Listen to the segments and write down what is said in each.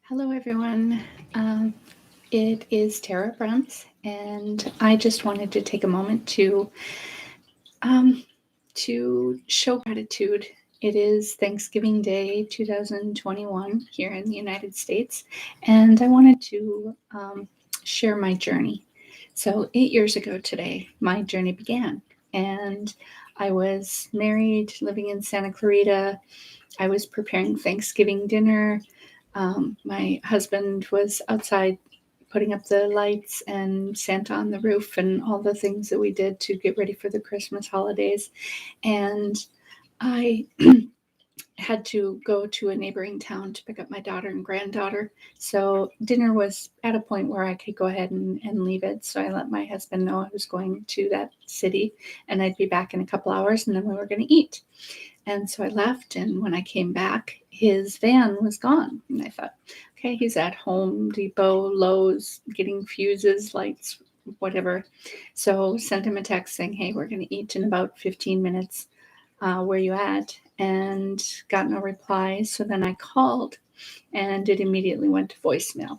Hello, everyone. Um, it is Tara Bruns, and I just wanted to take a moment um, to show gratitude. It is Thanksgiving Day 2021 here in the United States, and I wanted to share my journey. So, 8 years ago today, my journey began, and I was married, living in Santa Clarita. I was preparing Thanksgiving dinner. My husband was outside putting up the lights and Santa on the roof and all the things that we did to get ready for the Christmas holidays. And I had to go to a neighboring town to pick up my daughter and granddaughter. So dinner was at a point where I could go ahead and leave it. So I let my husband know I was going to that city and I'd be back in a couple hours and then we were going to eat. And so I left, and when I came back, his van was gone. And I thought, okay, he's at Home Depot, Lowe's, getting fuses, lights, whatever. So sent him a text saying, hey, we're going to eat in about 15 minutes. Where you at? And got no reply. So then I called, and it immediately went to voicemail.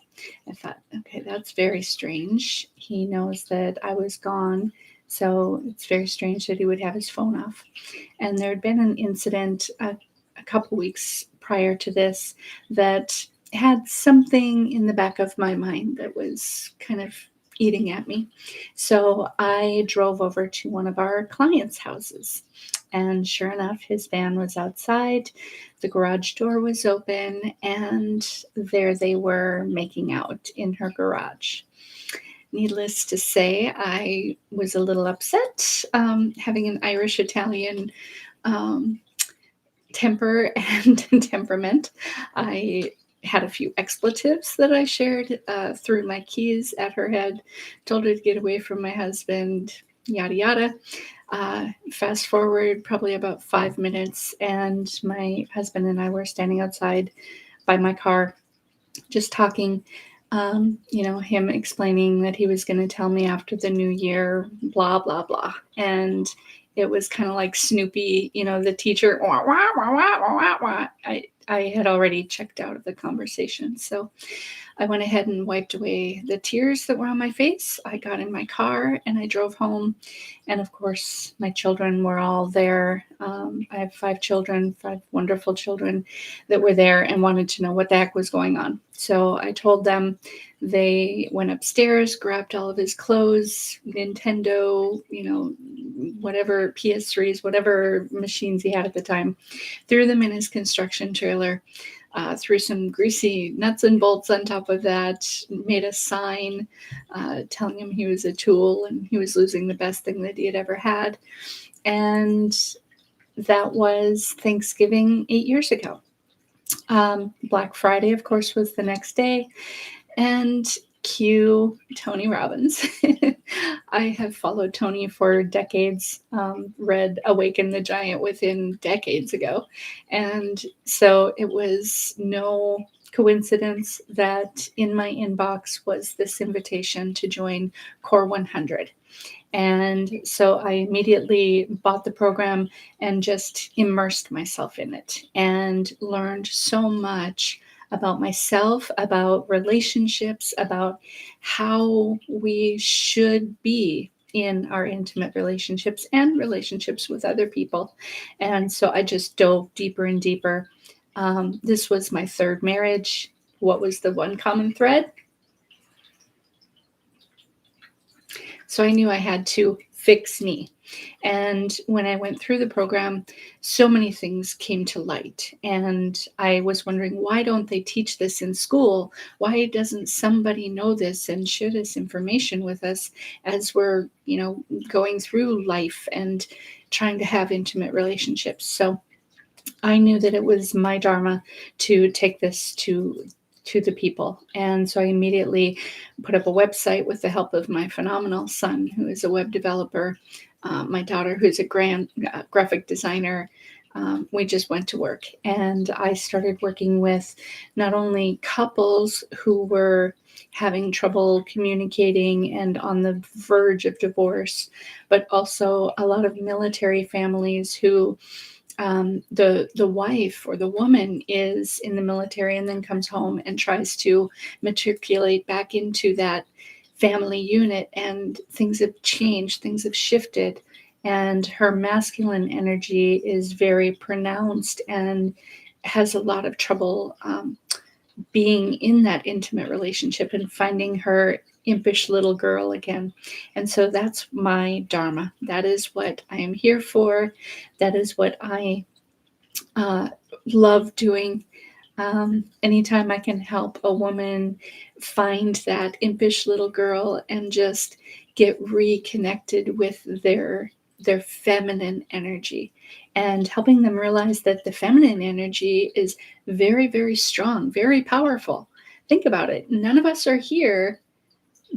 I thought, okay, that's very strange. He knows that I was gone. So it's very strange that he would have his phone off. And there had been an incident a couple weeks prior to this that had something in the back of my mind that was kind of eating at me. So I drove over to one of our clients' houses. And sure enough, his van was outside. The garage door was open, and there they were making out in her garage. Needless to say, I was a little upset. Having an Irish Italian um, temper and temperament, I had a few expletives that I shared, threw my keys at her head, told her to get away from my husband, yada yada. Fast forward probably about 5 minutes, and my husband and I were standing outside by my car just talking. Him explaining that he was going to tell me after the new year, blah, blah, blah. And it was kind of like Snoopy, the teacher, wah, wah, wah, wah, wah, wah, wah. I had already checked out of the conversation. So I went ahead and wiped away the tears that were on my face. I got in my car and I drove home. And of course, my children were all there. I have 5 children, 5 wonderful children that were there and wanted to know what the heck was going on. So I told them. They went upstairs, grabbed all of his clothes, Nintendo, whatever PS3s, whatever machines he had at the time, threw them in his construction trailer. Threw some greasy nuts and bolts on top of that, made a sign telling him he was a tool and he was losing the best thing that he had ever had. And that was Thanksgiving 8 years ago. Black Friday, of course, was the next day. And cue Tony Robbins. I have followed Tony for decades, read Awaken the Giant with him decades ago. And so it was no coincidence that in my inbox was this invitation to join Core 100. And so I immediately bought the program and just immersed myself in it and learned so much about myself, about relationships, about how we should be in our intimate relationships and relationships with other people. And so I just dove deeper and deeper. This was my third marriage. What was the one common thread? So I knew I had to fix me. And when I went through the program, so many things came to light. And I was wondering, why don't they teach this in school? Why doesn't somebody know this and share this information with us as we're, going through life and trying to have intimate relationships? So I knew that it was my dharma to take this to the people. And so I immediately put up a website with the help of my phenomenal son, who is a web developer, my daughter, who's a graphic designer. We just went to work, and I started working with not only couples who were having trouble communicating and on the verge of divorce, but also a lot of military families who The wife or the woman is in the military and then comes home and tries to matriculate back into that family unit, and things have changed, things have shifted, and her masculine energy is very pronounced and has a lot of trouble being in that intimate relationship and finding her impish little girl again. And so that's my dharma. That is what I am here for. That is what I uh, love doing. Anytime I can help a woman find that impish little girl and just get reconnected with their feminine energy, and helping them realize that the feminine energy is very, very strong, very powerful. Think about it. None of us are here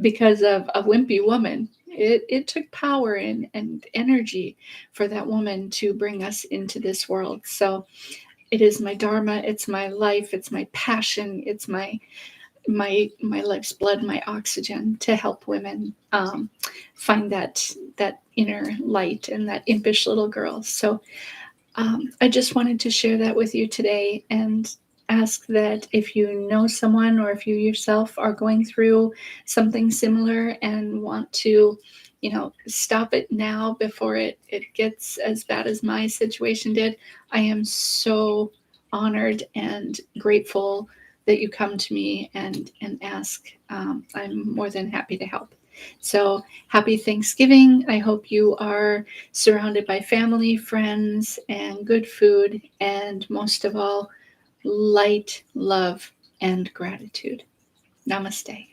because of a wimpy woman. It took power and energy for that woman to bring us into this world. So it is my dharma, it's my life, it's my passion, it's my life's blood, my oxygen, to help women find that inner light and that impish little girl. So I just wanted to share that with you today, and ask that if you know someone or if you yourself are going through something similar and want to, stop it now before it gets as bad as my situation did. I am so honored and grateful that you come to me and ask. I'm more than happy to help. So happy Thanksgiving. I hope you are surrounded by family, friends, and good food, and most of all, light, love, and gratitude. Namaste.